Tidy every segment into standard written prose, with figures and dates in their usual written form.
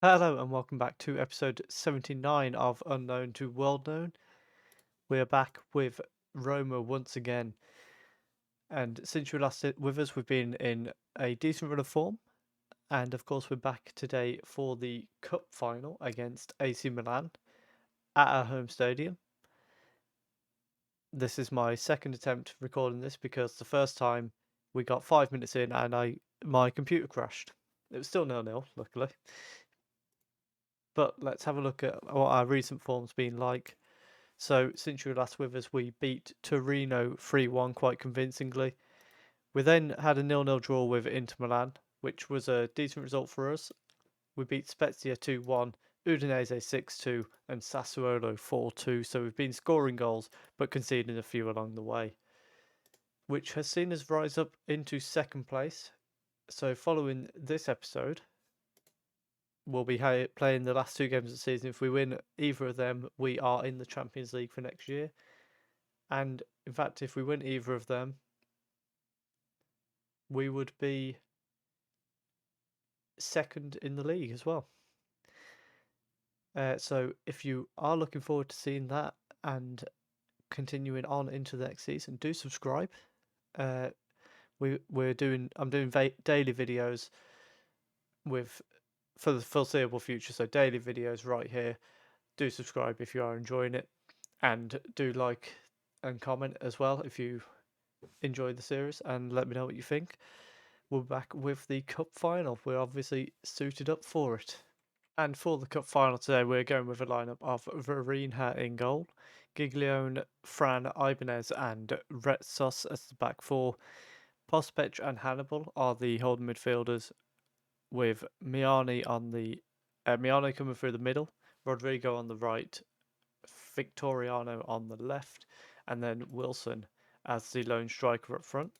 Hello and welcome back to episode 79 of Unknown to World Known. We're back with Roma once again, and since you were last with us, we've been in a decent run of form, and of course, we're back today for the Cup final against AC Milan at our home stadium. This is my second attempt recording this because the first time we got 5 minutes in and my computer crashed. It was still 0-0, luckily. But let's have a look at what our recent form's been like. So, since you were last with us, we beat Torino 3-1 quite convincingly. We then had a 0-0 draw with Inter Milan, which was a decent result for us. We beat Spezia 2-1, Udinese 6-2, and Sassuolo 4-2. So, we've been scoring goals but conceding a few along the way, which has seen us rise up into second place. So, following this episode, we'll be playing the last two games of the season. If we win either of them, we are in the Champions League for next year. And in fact, if we win either of them, we would be second in the league as well. So if you are looking forward to seeing that and continuing on into the next season, do subscribe. I'm doing daily videos for the foreseeable future. So daily videos right here. Do subscribe if you are enjoying it, and do like and comment as well if you enjoy the series, and let me know what you think. We're back with the cup final. We're obviously suited up for it. And for the cup final today, we're going with a lineup of Varinha in goal, Giglione, Fran, Ibanez, and Retsos as the back four. Pospech and Hannibal are the holding midfielders, with Miani coming through the middle, Rodrigo on the right, Victoriano on the left, and then Wilson as the lone striker up front.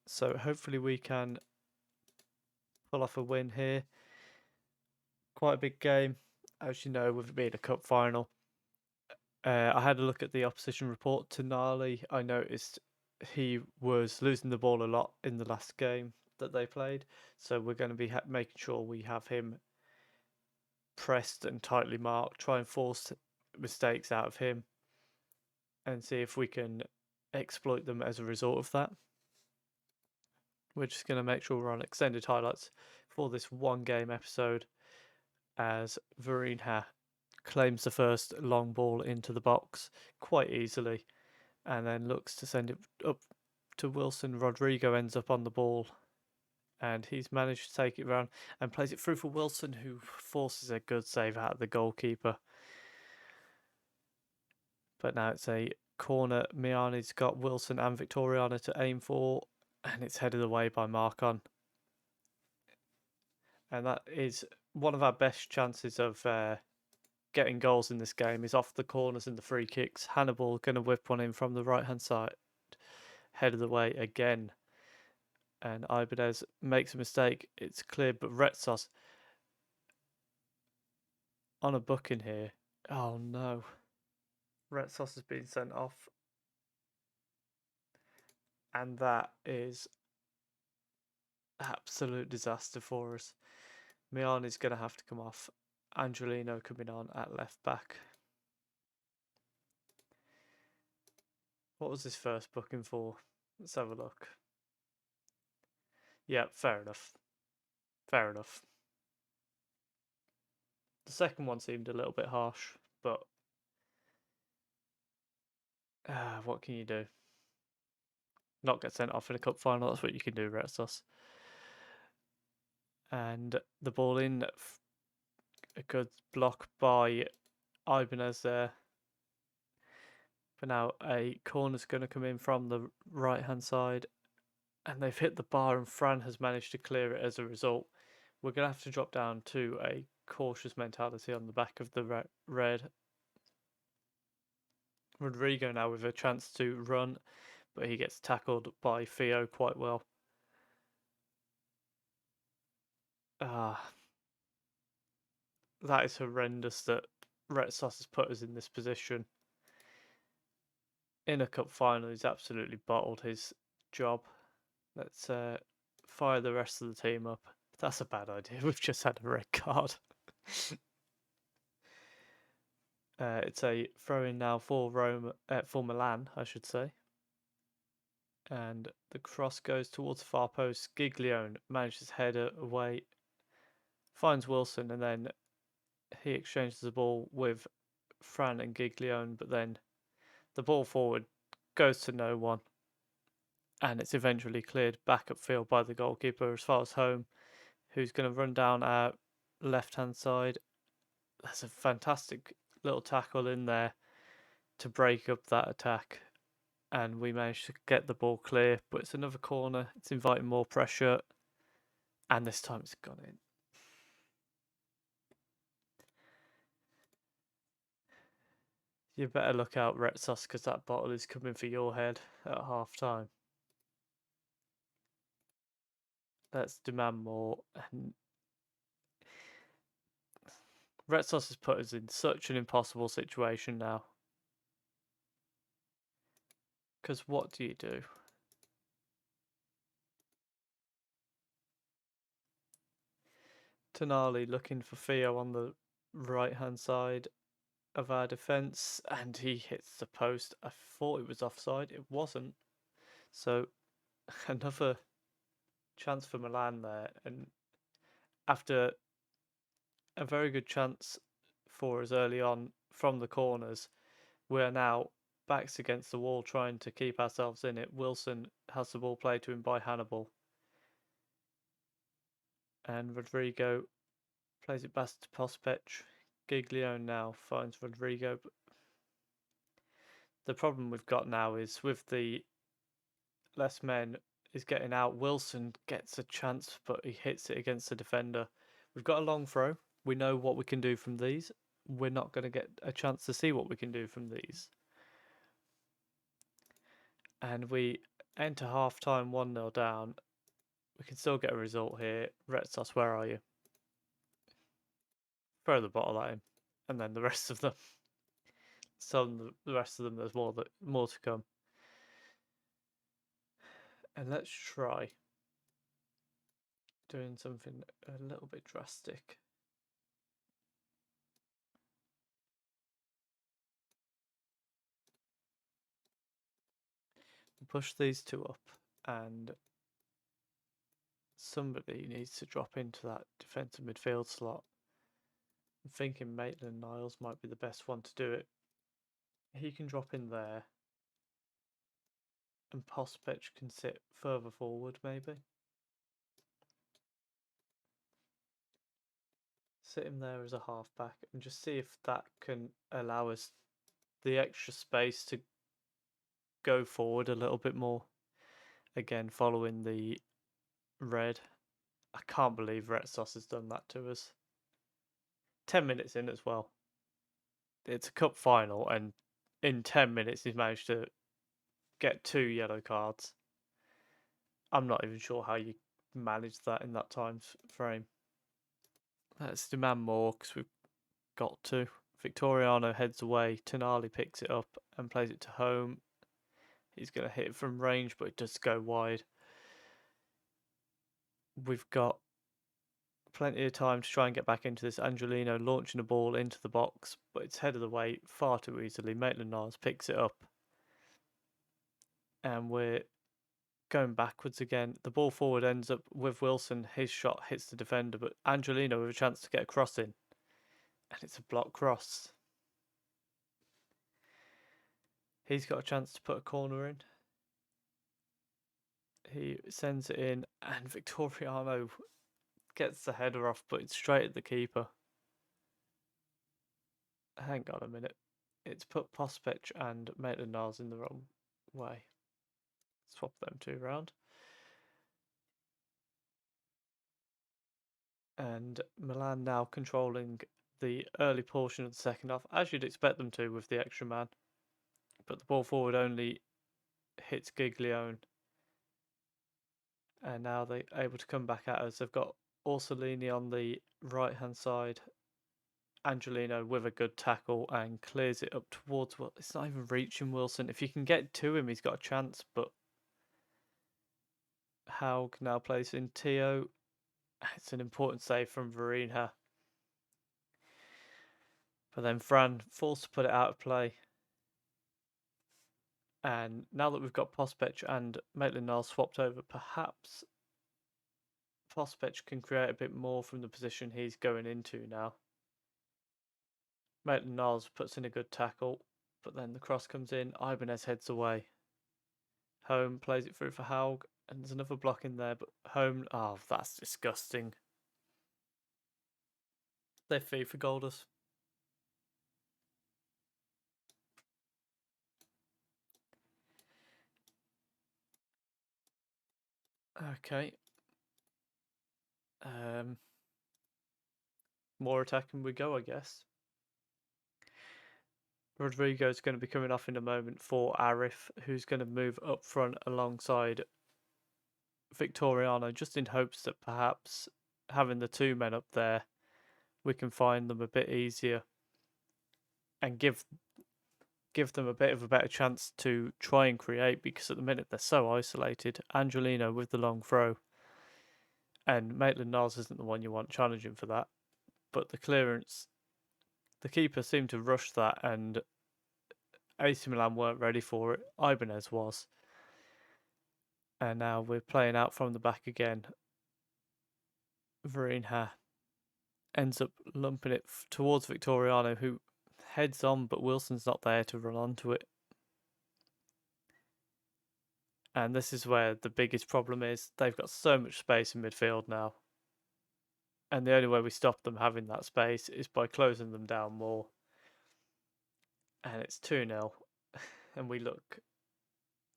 So hopefully we can pull off a win here. Quite a big game, as you know, with it being a cup final. I had a look at the opposition report. Tonali, I noticed he was losing the ball a lot in the last game that they played. So we're going to be making sure we have him pressed and tightly marked, try and force mistakes out of him, and see if we can exploit them as a result of that. We're just going to make sure we're on extended highlights for this one game episode as Varinha claims the first long ball into the box quite easily and then looks to send it up to Wilson. Rodrigo ends up on the ball and he's managed to take it around and plays it through for Wilson, who forces a good save out of the goalkeeper. But now it's a corner. Miani's got Wilson and Victoriano to aim for, and it's headed away by Marcon. And that is one of our best chances of getting goals in this game, is off the corners and the free kicks. Hannibal going to whip one in from the right hand side, head of the way again, and Ibanez makes a mistake. It's cleared, but Retsos on a booking here. Oh no, Retsos has been sent off, and that is absolute disaster for us. Miani's going to have to come off. Angelino coming on at left back. What was his first booking for? Let's have a look. Yeah, fair enough. Fair enough. The second one seemed a little bit harsh, but what can you do? Not get sent off in a cup final. That's what you can do, Retsos. And the ball in, a good block by Ibanez there. But now a corner's going to come in from the right hand side, and they've hit the bar, and Fran has managed to clear it as a result. We're going to have to drop down to a cautious mentality on the back of the red. Rodrigo now with a chance to run, but he gets tackled by Theo quite well. That is horrendous that Retsos has put us in this position. In a cup final, he's absolutely bottled his job. Let's fire the rest of the team up. That's a bad idea. We've just had a red card. It's a throw-in now for for Milan, I should say. And the cross goes towards the far post. Giglione manages to head it away, finds Wilson, and then he exchanges the ball with Fran and Giglione, but then the ball forward goes to no one, and it's eventually cleared back upfield by the goalkeeper as far as home, who's going to run down our left-hand side. That's a fantastic little tackle in there to break up that attack, and we managed to get the ball clear, but it's another corner. It's inviting more pressure, and this time it's gone in. You better look out, Retsos, because that bottle is coming for your head at half time. Let's demand more. And Retsos has put us in such an impossible situation now. Because what do you do? Tonali looking for Theo on the right hand side of our defence, and he hits the post. I thought it was offside. It wasn't. So another chance for Milan there, and after a very good chance for us early on from the corners, we're now backs against the wall trying to keep ourselves in it. Wilson has the ball played to him by Hannibal, and Rodrigo plays it back to Pospech. Giglione now finds Rodrigo. But the problem we've got now is with the less men is getting out. Wilson gets a chance, but he hits it against the defender. We've got a long throw. We know what we can do from these. We're not going to get a chance to see what we can do from these. And we enter half time 1-0 down. We can still get a result here. Retsos, where are you? Throw the bottle at him. And then the rest of them. The rest of them, there's more to come. And let's try doing something a little bit drastic. Push these two up, and somebody needs to drop into that defensive midfield slot. I'm thinking Maitland-Niles might be the best one to do it. He can drop in there, and Pospech can sit further forward, maybe. Sit him there as a halfback and just see if that can allow us the extra space to go forward a little bit more. Again, following the red. I can't believe Retsos has done that to us. 10 minutes in as well. It's a cup final, and in 10 minutes he's managed to get 2 yellow cards. I'm not even sure how you managed that in that time frame. Let's demand more because we've got to. Victoriano heads away. Tonali picks it up and plays it to home. He's going to hit it from range, but it does go wide. We've got plenty of time to try and get back into this. Angelino launching the ball into the box, but it's headed away far too easily. Maitland-Niles picks it up, and we're going backwards again. The ball forward ends up with Wilson. His shot hits the defender, but Angelino with a chance to get a cross in, and it's a block cross. He's got a chance to put a corner in. He sends it in, and Victoriano gets the header off, but it's straight at the keeper. Hang on a minute. It's put Pospech and Maitland-Niles in the wrong way. Swap them two around. And Milan now controlling the early portion of the second half, as you'd expect them to with the extra man. But the ball forward only hits Giglione. And now they're able to come back at us. They've got Orsolini on the right-hand side. Angelino with a good tackle and clears it up towards... Well, it's not even reaching Wilson. If you can get to him, he's got a chance. But Haug now plays in Teo. It's an important save from Varinha. But then Fran forced to put it out of play. And now that we've got Pospech and Maitland-Niles swapped over, perhaps Pospech can create a bit more from the position he's going into now. Maitland-Niles puts in a good tackle, but then the cross comes in. Ibanez heads away. Home plays it through for Haug, and there's another block in there, but Home... Oh, that's disgusting. They're FIFA golders. Okay. More attacking we go, I guess. Rodrigo's going to be coming off in a moment for Arif, who's going to move up front alongside Victoriano, just in hopes that perhaps having the two men up there, we can find them a bit easier and give them a bit of a better chance to try and create, because at the minute they're so isolated. Angelino with the long throw, and Maitland-Niles isn't the one you want challenging for that, but the clearance, the keeper seemed to rush that, and AC Milan weren't ready for it. Ibanez was. And now we're playing out from the back again. Varinha ends up lumping it towards Victoriano, who heads on, but Wilson's not there to run onto it. And this is where the biggest problem is. They've got so much space in midfield now. And the only way we stop them having that space is by closing them down more. And it's 2-0. And we look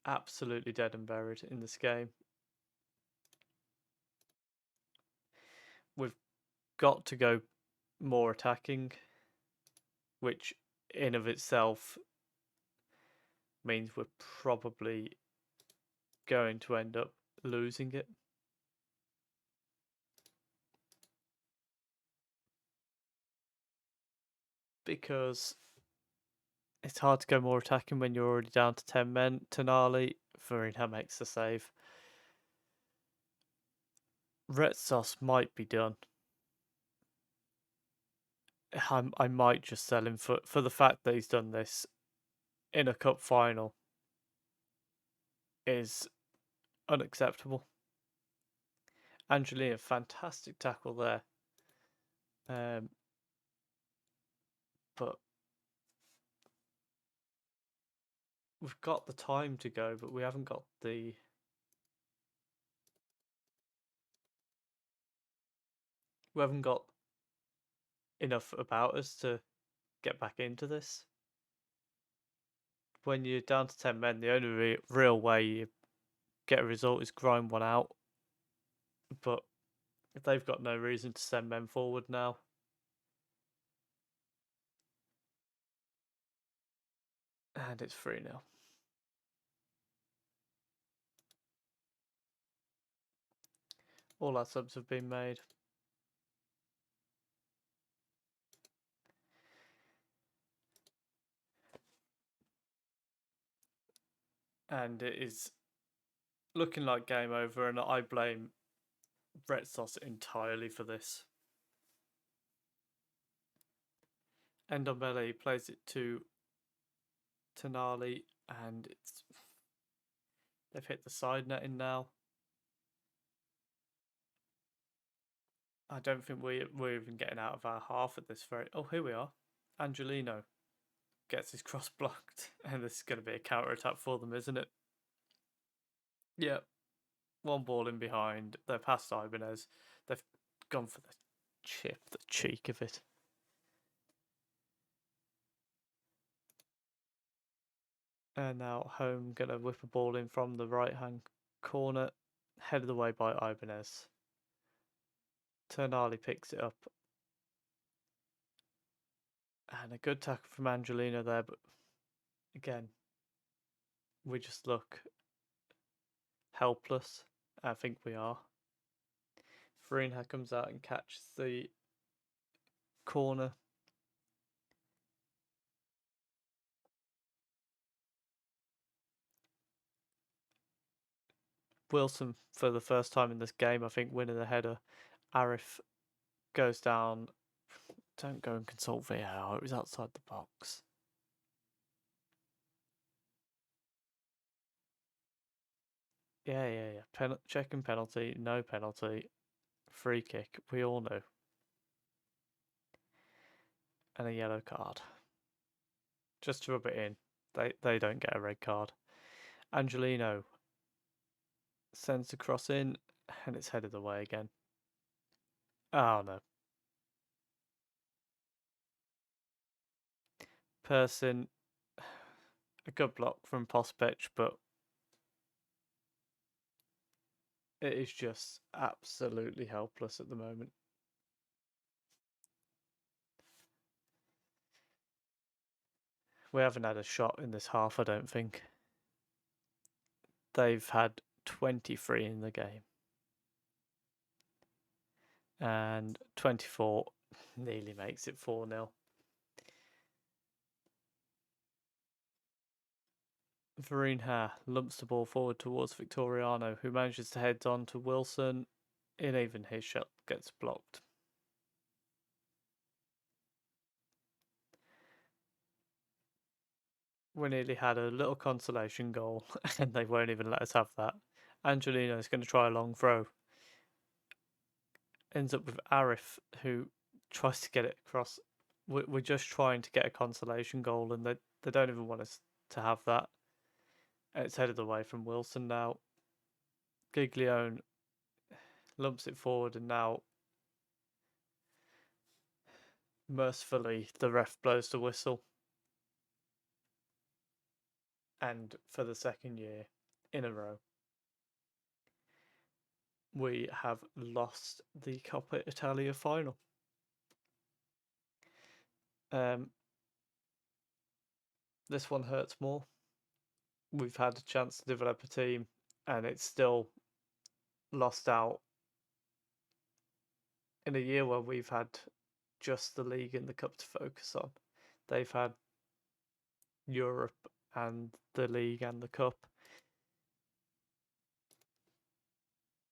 absolutely dead and buried in this game. We've got to go more attacking, which in of itself means we're probably going to end up losing it. Because it's hard to go more attacking when you're already down to 10 men. Tonali, Farina makes the save. Retsos might be done. I might just sell him for the fact that he's done this in a cup final is unacceptable. Angelina, fantastic tackle there. But we've got the time to go, but we haven't got the... We haven't got enough about us to get back into this. When you're down to 10 men, the only real way you get a result is grind one out. But they've got no reason to send men forward now. And it's 3-0. All our subs have been made. And it is looking like game over, and I blame Retsos entirely for this. Ndombele plays it to Tonali, and they've hit the side netting now. I don't think we're even getting out of our half at this very... Oh, here we are. Angelino gets his cross blocked, and this is going to be a counter-attack for them, isn't it? Yep. One ball in behind. They're past Ibanez. They've gone for the chip, the cheek of it. And now Home going to whip a ball in from the right-hand corner, headed away by Ibanez. Ternali picks it up. And a good tackle from Angelino there, but again, we just look helpless. I think we are. Farina comes out and catches the corner. Wilson, for the first time in this game, I think, winning the header. Arif goes down. Don't go and consult VAR. It was outside the box. Yeah. Checking penalty. No penalty. Free kick. We all know. And a yellow card. Just to rub it in. They don't get a red card. Angelino sends the cross in, and it's headed away again. Oh no. Person, a good block from Pospech, but it is just absolutely helpless at the moment. We haven't had a shot in this half, I don't think. They've had 23 in the game. And 24 nearly makes it 4-0. Varinha lumps the ball forward towards Victoriano, who manages to head on to Wilson, and even his shot gets blocked. We nearly had a little consolation goal, and they won't even let us have that. Angelino's going to try a long throw. Ends up with Arif, who tries to get it across. We're just trying to get a consolation goal, and they don't even want us to have that. It's headed away from Wilson now. Giglione lumps it forward, and now, mercifully, the ref blows the whistle. And for the second year in a row, we have lost the Coppa Italia Final. This one hurts more. We've had a chance to develop a team, and it's still lost out in a year where we've had just the league and the cup to focus on. They've had Europe and the league and the cup.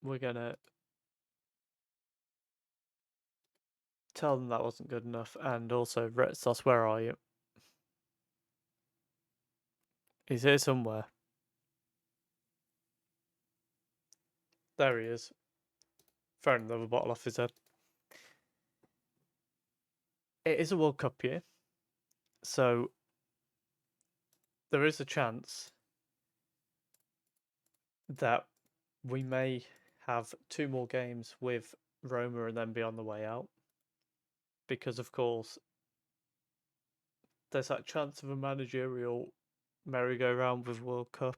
We're gonna tell them that wasn't good enough. And also, Retsos, where are you? He's here somewhere. There he is. Throwing another bottle off his head. It is a World Cup year, so there is a chance that we may have 2 more games with Roma and then be on the way out. Because, of course, there's that chance of a managerial merry-go-round with World Cup.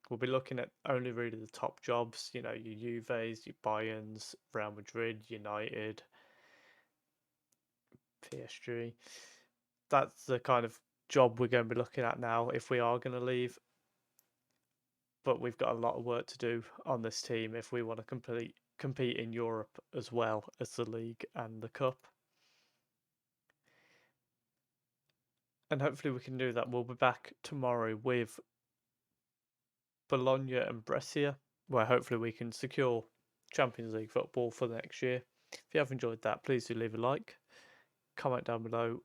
We'll be looking at only really the top jobs, your Juves, your Bayerns, Real Madrid, United, PSG. That's the kind of job we're going to be looking at now if we are going to leave. But we've got a lot of work to do on this team if we want to compete in Europe as well as the league and the cup. And hopefully we can do that. We'll be back tomorrow with Bologna and Brescia, where hopefully we can secure Champions League football for the next year. If you have enjoyed that, please do leave a like. Comment down below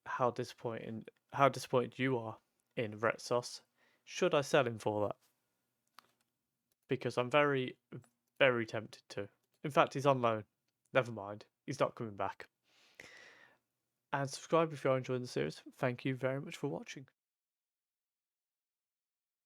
how disappointed you are in Retsos. Should I sell him for that? Because I'm very, very tempted to. In fact, he's on loan. Never mind. He's not coming back. And subscribe if you're enjoying the series. Thank you very much for watching.